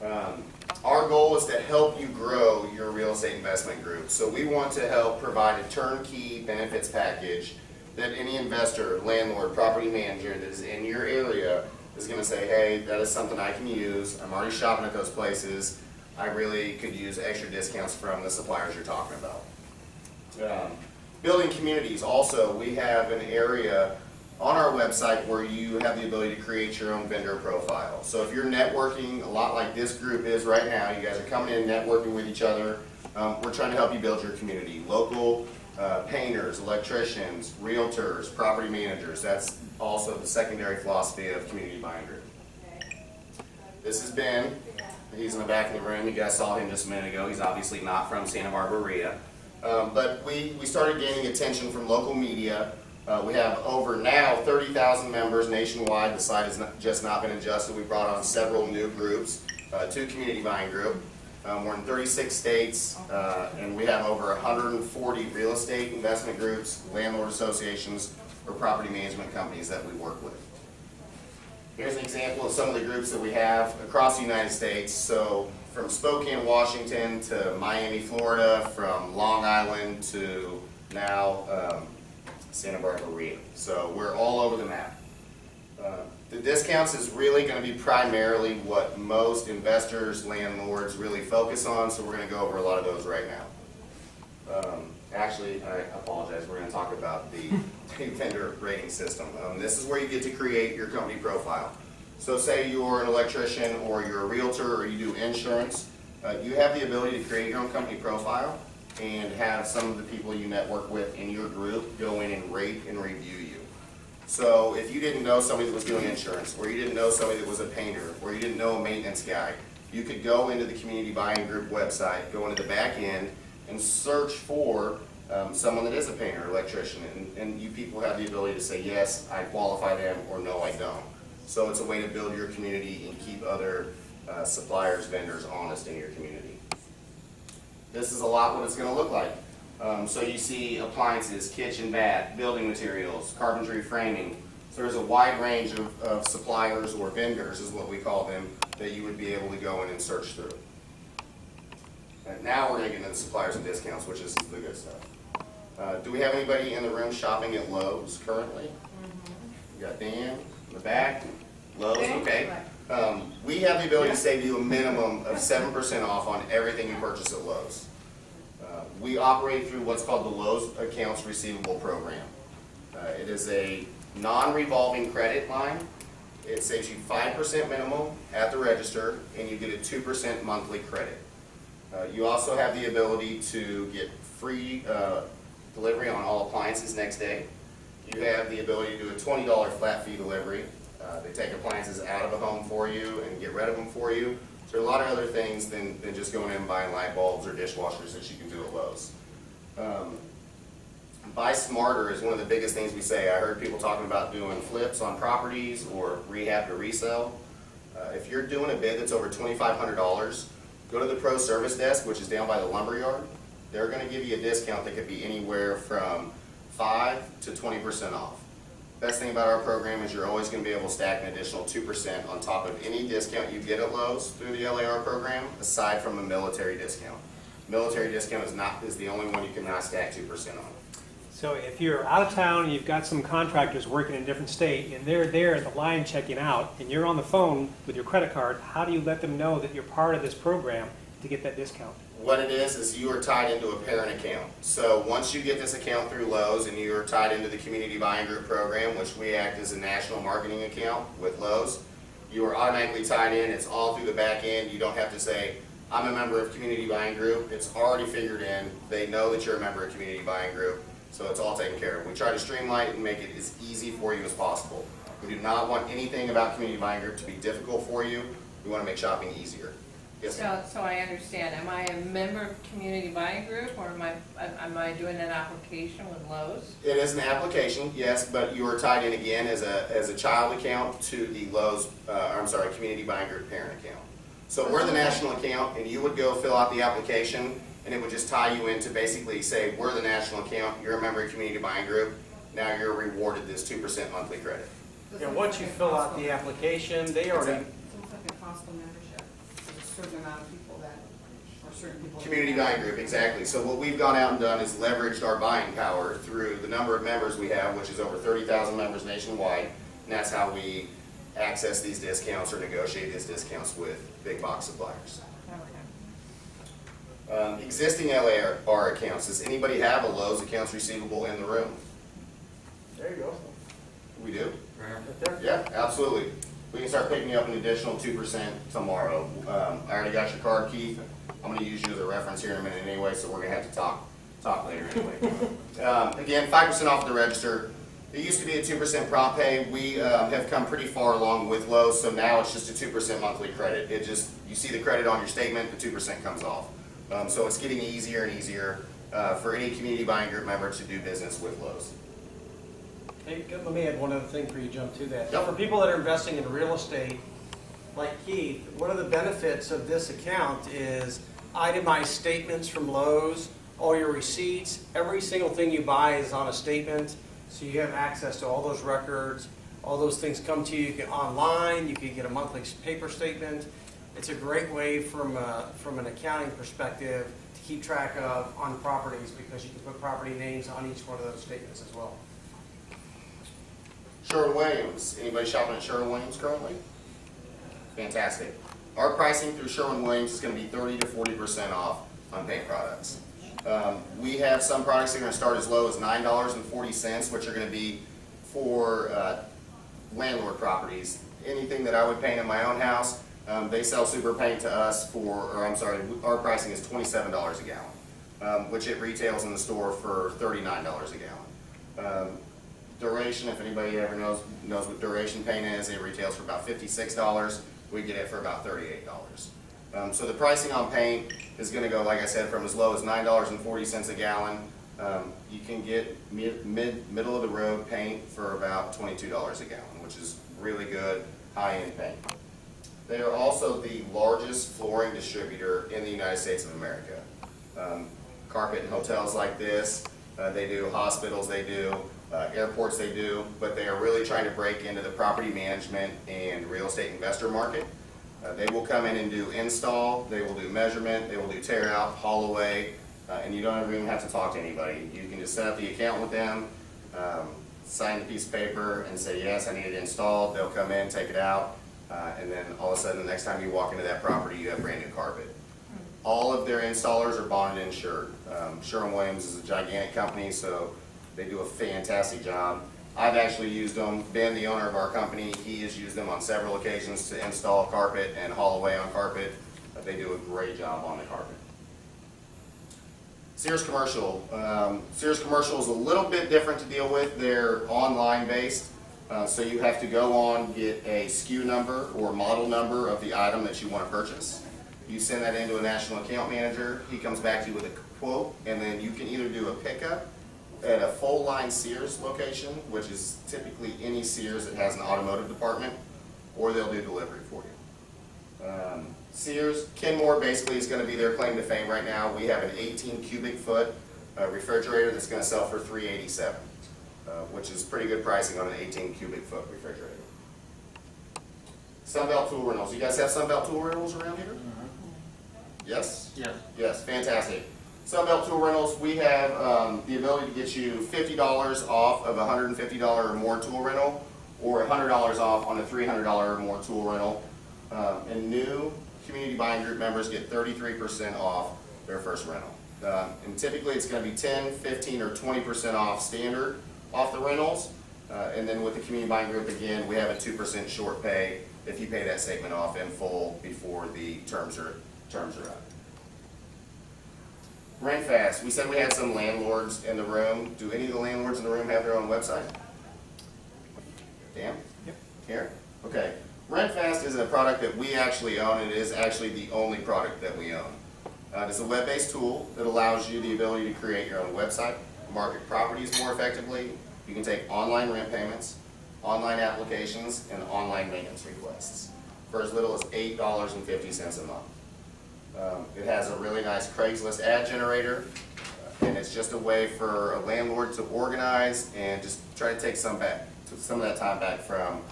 Our goal is to help you grow your real estate investment group. So we want to help provide a turnkey benefits package that any investor, landlord, property manager that is in your area is going to say, hey, that is something I can use. I'm already shopping at those places. I really could use extra discounts from the suppliers you're talking about. Building communities. Also, we have an area on our website where you have the ability to create your own vendor profile. So if you're networking a lot like this group is right now, you guys are coming in networking with each other, we're trying to help you build your community. Local painters, electricians, realtors, property managers. That's also the secondary philosophy of Community Buying Group. This is Ben. He's in the back of the room. You guys saw him just a minute ago. He's obviously not from SBREIA. But we started gaining attention from local media. We have over now 30,000 members nationwide. The site has just not been adjusted. We brought on several new groups to Community Buying Group. We're in 36 states, and we have over 140 real estate investment groups, landlord associations, or property management companies that we work with. Here's an example of some of the groups that we have across the United States. So from Spokane, Washington to Miami, Florida, from Long Island to now SBREIA. So we're all over the map. The discounts is really going to be primarily what most investors, landlords really focus on, so we're going to go over a lot of those right now. Actually, I apologize, we're going to talk about the vendor rating system. This is where you get to create your company profile. So say you're an electrician or you're a realtor or you do insurance, you have the ability to create your own company profile and have some of the people you network with in your group go in and rate and review you. So if you didn't know somebody that was doing insurance, or you didn't know somebody that was a painter, or you didn't know a maintenance guy, you could go into the Community Buying Group website, go into the back end, and search for someone that is a painter or electrician, and you people have the ability to say, yes, I qualify them, or no, I don't. So it's a way to build your community and keep other suppliers, vendors honest in your community. This is a lot what it's going to look like. So you see appliances, kitchen, bath, building materials, carpentry, framing. So there's a wide range of suppliers or vendors is what we call them that you would be able to go in and search through. And now we're going to get into the suppliers and discounts, which is the good stuff. Do we have anybody in the room shopping at Lowe's currently? We got Dan in the back. Lowe's, okay. We have the ability to save you a minimum of 7% off on everything you purchase at Lowe's. We operate through what's called the Lowe's Accounts Receivable Program. It is a non-revolving credit line. It saves you 5% minimum at the register, and you get a 2% monthly credit. You also have the ability to get free delivery on all appliances next day. You have the ability to do a $20 flat fee delivery. They take appliances out of a home for you and get rid of them for you. So there are a lot of other things than just going in and buying light bulbs or dishwashers that you can do at Lowe's. Buy smarter is one of the biggest things we say. I heard people talking about doing flips on properties or rehab to resell. If you're doing a bid that's over $2,500, go to the pro service desk, which is down by the lumber yard. They're going to give you a discount that could be anywhere from 5 to 20% off. Best thing about our program is you're always going to be able to stack an additional 2% on top of any discount you get at Lowe's through the LAR program, aside from a military discount. Military discount is the only one you cannot stack 2% on. So if you're out of town and you've got some contractors working in a different state and they're there at the line checking out and you're on the phone with your credit card, how do you let them know that you're part of this program to get that discount? What it is you are tied into a parent account. So once you get this account through Lowe's and you are tied into the Community Buying Group program, which we act as a national marketing account with Lowe's, you are automatically tied in. It's all through the back end. You don't have to say, I'm a member of Community Buying Group. It's already figured in. They know that you're a member of Community Buying Group, so it's all taken care of. We try to streamline it and make it as easy for you as possible. We do not want anything about Community Buying Group to be difficult for you. We want to make shopping easier. Yes, so I understand. Am I a member of Community Buying Group, or am I doing an application with Lowe's? It is an application, yes, but you are tied in again as a child account to the Lowe's, Community Buying Group parent account. So we're the national account, and you would go fill out the application, and it would just tie you in to basically say, we're the national account, you're a member of Community Buying Group, now you're rewarded this 2% monthly credit. Yeah, once you fill out the application, they already... It's like a Costco membership. certain amount of people that, or certain people. Community buying group, exactly. So what we've gone out and done is leveraged our buying power through the number of members we have, which is over 30,000 members nationwide, and that's how we access these discounts or negotiate these discounts with big box suppliers. Okay. Existing LAR accounts, does anybody have a Lowe's accounts receivable in the room? There you go. We do? Right there. Yeah, absolutely. We can start picking up an additional 2% tomorrow. I already got your card, Keith. I'm going to use you as a reference here in a minute anyway, so we're going to have to talk later anyway. Again, 5% off the register. It used to be a 2% prompt pay. We have come pretty far along with Lowe's, so now it's just a 2% monthly credit. It just, you see the credit on your statement, the 2% comes off. So it's getting easier and easier for any community buying group member to do business with Lowe's. Hey, let me add one other thing before you jump to that. Yep. For people that are investing in real estate, like Keith, one of the benefits of this account is itemized statements from Lowe's, all your receipts, every single thing you buy is on a statement, so you have access to all those records. All those things come to you. You can online, you can get a monthly paper statement. It's a great way from an accounting perspective to keep track of on properties, because you can put property names on each one of those statements as well. Sherwin-Williams. Anybody shopping at Sherwin-Williams currently? Fantastic. Our pricing through Sherwin-Williams is going to be 30 to 40% off on paint products. We have some products that are going to start as low as $9.40, which are going to be for landlord properties. Anything that I would paint in my own house, they sell super paint to us for, or I'm sorry, our pricing is $27 a gallon, which it retails in the store for $39 a gallon. Duration, if anybody ever knows what duration paint is, it retails for about $56. We get it for about $38. So the pricing on paint is going to go, like I said, from as low as $9.40 a gallon. You can get middle of the road paint for about $22 a gallon, which is really good high-end paint. They are also the largest flooring distributor in the United States of America. Carpet in hotels like this, they do hospitals, they do airports, they do, but they are really trying to break into the property management and real estate investor market. They will come in and do install, they will do measurement, they will do tear out, haul away, and you don't even have to talk to anybody. You can just set up the account with them, sign the piece of paper and say, yes, I need it installed. They'll come in, take it out, and then all of a sudden the next time you walk into that property, you have brand new carpet. All of their installers are bonded and insured. Sherwin-Williams is a gigantic company, so they do a fantastic job. I've actually used them. Ben, the owner of our company, he has used them on several occasions to install carpet and haul away on carpet. They do a great job on the carpet. Sears Commercial. Sears Commercial is a little bit different to deal with. They're online based, so you have to go on, get a SKU number or model number of the item that you want to purchase. You send that into a national account manager. He comes back to you with a quote, and then you can either do a pickup at a full line Sears location, which is typically any Sears that has an automotive department, or they'll do delivery for you. Sears, Kenmore basically is going to be their claim to fame right now. We have an 18 cubic foot refrigerator that's going to sell for $387, which is pretty good pricing on an 18 cubic foot refrigerator. Sunbelt Tool Rentals. You guys have Sunbelt Tool Rentals around here? Yes? Yes. Yes, fantastic. Sunbelt Tool Rentals, we have the ability to get you $50 off of a $150 or more tool rental, or $100 off on a $300 or more tool rental. And new community buying group members get 33% off their first rental. And typically it's going to be 10, 15, or 20% off standard off the rentals. And then with the community buying group, again, we have a 2% short pay if you pay that statement off in full before the terms are up. RentFast, we said we had some landlords in the room. Do any of the landlords in the room have their own website? Dan? Yep. Here? Okay. RentFast is a product that we actually own, and it is actually the only product that we own. It's a web-based tool that allows you the ability to create your own website, market properties more effectively. You can take online rent payments, online applications, and online maintenance requests for as little as $8.50 a month. It has a really nice Craigslist ad generator, and it's just a way for a landlord to organize and just try to take some of that time back from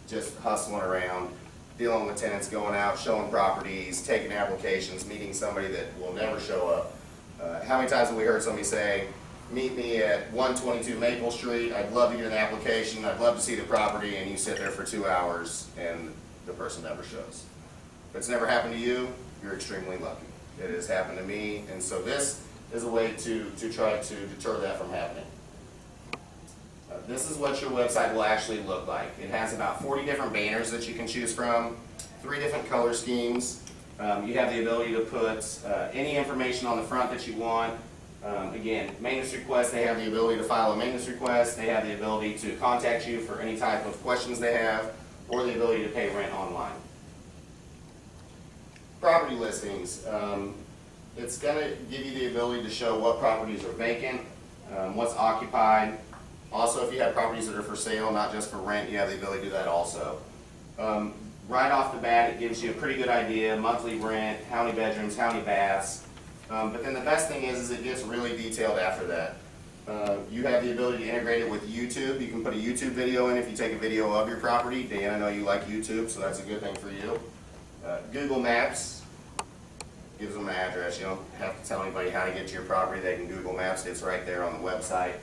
just hustling around. dealing with tenants, going out, showing properties, taking applications, meeting somebody that will never show up. How many times have we heard somebody say, meet me at 122 Maple Street, I'd love to get an application, I'd love to see the property, and you sit there for 2 hours and the person never shows. If it's never happened to you, you're extremely lucky. It has happened to me, and so this is a way to try to deter that from happening. This is what your website will actually look like. It has about 40 different banners that you can choose from, 3 different color schemes. You have the ability to put any information on the front that you want. Again, maintenance requests, they have the ability to file a maintenance request. They have the ability to contact you for any type of questions they have, or the ability to pay rent online. Property listings. It's going to give you the ability to show what properties are vacant, what's occupied. Also, if you have properties that are for sale, not just for rent, you have the ability to do that also. Right off the bat, it gives you a pretty good idea, monthly rent, how many bedrooms, how many baths. But then the best thing is it gets really detailed after that. You have the ability to integrate it with YouTube. You can put a YouTube video in if you take a video of your property. Dan, I know you like YouTube, so that's a good thing for you. Google Maps gives them an address. You don't have to tell anybody how to get to your property. They can Google Maps. It's right there on the website.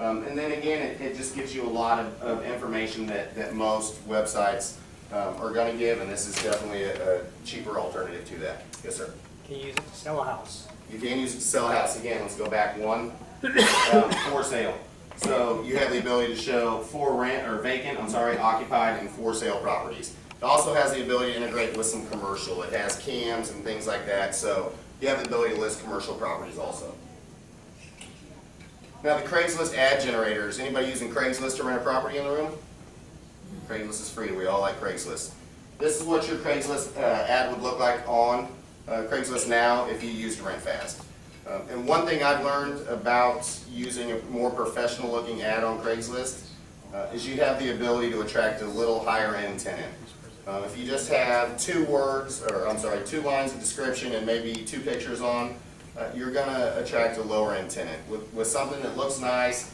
And then again, it just gives you a lot of information that most websites are going to give, and this is definitely a cheaper alternative to that. Yes, sir? Can you use it to sell a house? You can use it to sell a house. Again, let's go back one. For sale. So you have the ability to show for rent, or vacant, occupied, and for sale properties. It also has the ability to integrate with some commercial. It has cams and things like that, so you have the ability to list commercial properties also. Now the Craigslist ad generators. Anybody using Craigslist to rent a property in the room? Craigslist is free. We all like Craigslist. This is what your Craigslist ad would look like on Craigslist now if you used RentFast. And one thing I've learned about using a more professional looking ad on Craigslist is you have the ability to attract a little higher end tenant. If you just have 2 lines of description and maybe 2 pictures on, you're going to attract a lower end tenant. With something that looks nice,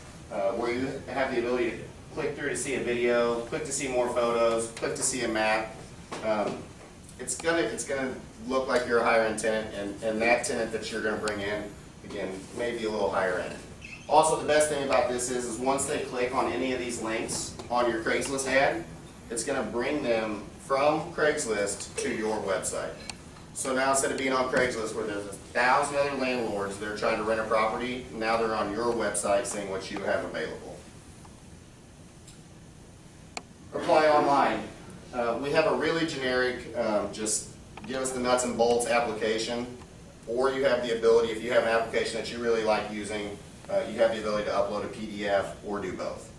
where you have the ability to click through to see a video, click to see more photos, click to see a map, it's gonna look like you're a higher end tenant, and that tenant that you're going to bring in, again, may be a little higher end. Also, the best thing about this is once they click on any of these links on your Craigslist ad, it's going to bring them from Craigslist to your website. So now instead of being on Craigslist where there's 1,000 other landlords that are trying to rent a property, now they're on your website seeing what you have available. Apply online. We have a really generic, just give us the nuts and bolts application, or you have the ability, if you have an application that you really like using, you have the ability to upload a PDF or do both.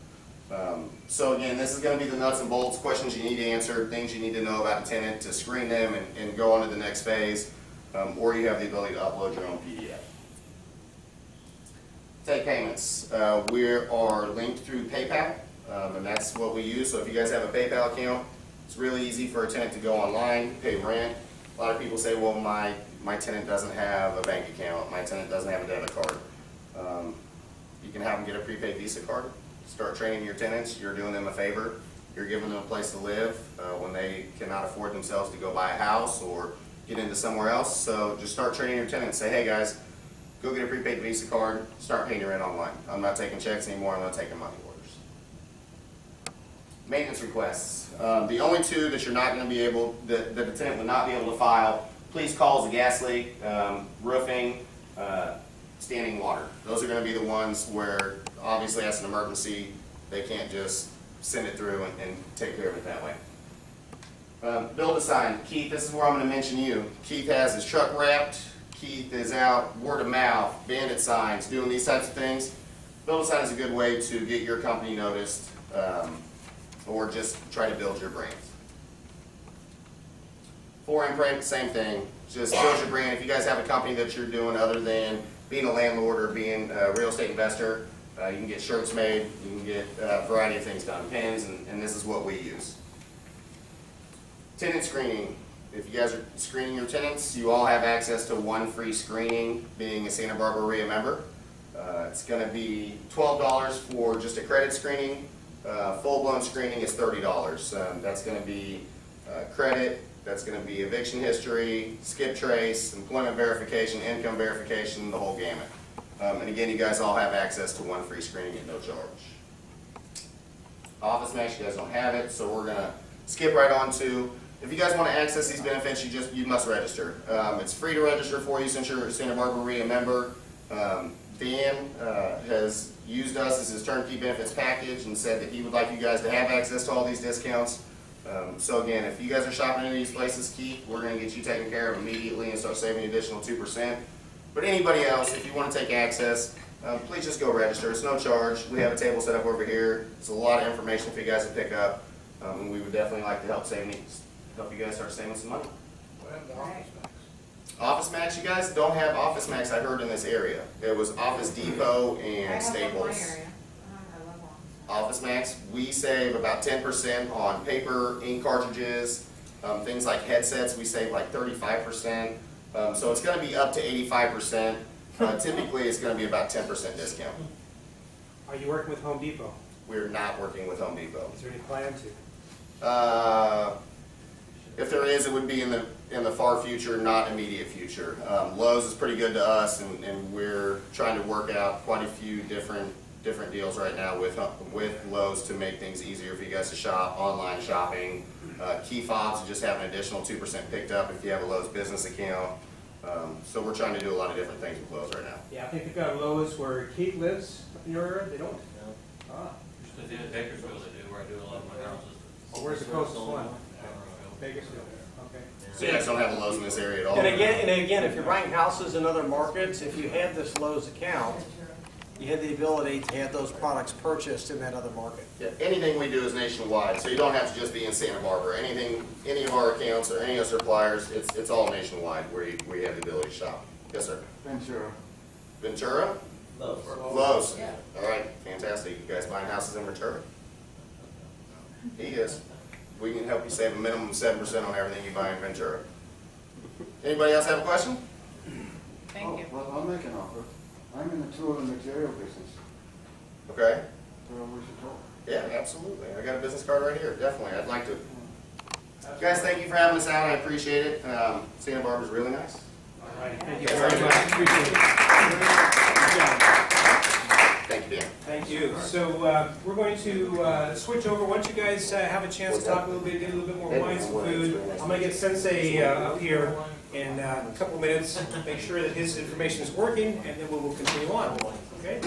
So again, this is going to be the nuts and bolts, questions you need to answer, things you need to know about a tenant to screen them and go on to the next phase, or you have the ability to upload your own PDF. Take payments. We are linked through PayPal, and that's what we use. So if you guys have a PayPal account, it's really easy for a tenant to go online, pay rent. A lot of people say, well, my tenant doesn't have a bank account, my tenant doesn't have a debit card. You can have them get a prepaid Visa card. Start training your tenants. You're doing them a favor. You're giving them a place to live when they cannot afford themselves to go buy a house or get into somewhere else. So just start training your tenants. Say, hey guys, go get a prepaid Visa card. Start paying your rent online. I'm not taking checks anymore. I'm not taking money orders. Maintenance requests. The only 2 that you're not going to be able, that the tenant would not be able to file, please call is a gas leak, roofing, standing water. Those are going to be the ones where obviously that's an emergency. They can't just send it through and take care of it that way. Build a sign. Keith, this is where I'm going to mention you. Keith has his truck wrapped. Keith is out word of mouth, bandit signs, doing these types of things. Build a sign is a good way to get your company noticed or just try to build your brand. For imprint, same thing. Just build your brand. If you guys have a company that you're doing other than being a landlord or being a real estate investor, you can get shirts made, you can get a variety of things done, pens, and this is what we use. Tenant screening. If you guys are screening your tenants, you all have access to 1 free screening, being a Santa Barbara REIA member. It's going to be $12 for just a credit screening. Full-blown screening is $30. That's going to be credit, that's going to be eviction history, skip trace, employment verification, income verification, the whole gamut. And again, you guys all have access to one free screening at no charge. Office Max, you guys don't have it, so we're going to skip right on to, if you guys want to access these benefits, you must register. It's free to register for you since you're a Santa Barbara REIA member. Dan has used us as his turnkey benefits package and said that he would like you guys to have access to all these discounts. So again, if you guys are shopping in any of these places, Keith, we're going to get you taken care of immediately and start saving an additional 2%. But anybody else, if you want to take access, please just go register. It's no charge. We have a table set up over here. It's a lot of information for you guys to pick up. And we would definitely like to help you guys start saving some money. Office Max, you guys don't have Office Max, I heard, in this area. It was Office Depot and Staples. Office Max, we save about 10% on paper, ink cartridges, things like headsets, we save like 35%. So it's going to be up to 85%. Typically, it's going to be about 10% discount. Are you working with Home Depot? We're not working with Home Depot. Is there any plan to? If there is, it would be in the far future, not immediate future. Lowe's is pretty good to us, and we're trying to work out quite a few different deals right now with Lowe's to make things easier for you guys to shop, online shopping. Key fobs just have an additional 2% picked up if you have a Lowe's business account. So we're trying to do a lot of different things with Lowe's right now. Yeah, I think they've got Lowe's where Keith lives up in your area. They don't? No. Ah. Just in Bakersfield they do, where I do a lot of my houses. Oh, where's the closest one? Bakersfield. Okay. So you guys don't have a Lowe's in this area at all? And again, if you're buying houses in other markets, if you have this Lowe's account, you have the ability to have those products purchased in that other market. Yeah, anything we do is nationwide, so you don't have to just be in Santa Barbara. Anything, any of our accounts or any of our suppliers, it's all nationwide where you have the ability to shop. Yes, sir. Ventura. Ventura? Lowe's. Lowe's. Yeah. All right, fantastic. You guys buying houses in Ventura? He is. We can help you save a minimum of 7% on everything you buy in Ventura. Anybody else have a question? Thank you. Well, I'll make an offer. I'm in the tool and material business. Okay. So we should talk. Yeah, absolutely. I got a business card right here. Definitely. I'd like to. Guys, thank you for having us out. I appreciate it. Santa Barbara's really nice. All right. Thank you Yes, very thank you. much. Appreciate it. Good job. Thank you, Dan. Thank you. So we're going to switch over. Once you guys have a chance to talk a little bit, get a little bit more wine, some food, I'm going to get Sensei up here in a couple minutes, make sure that his information is working, and then we will continue on. Okay?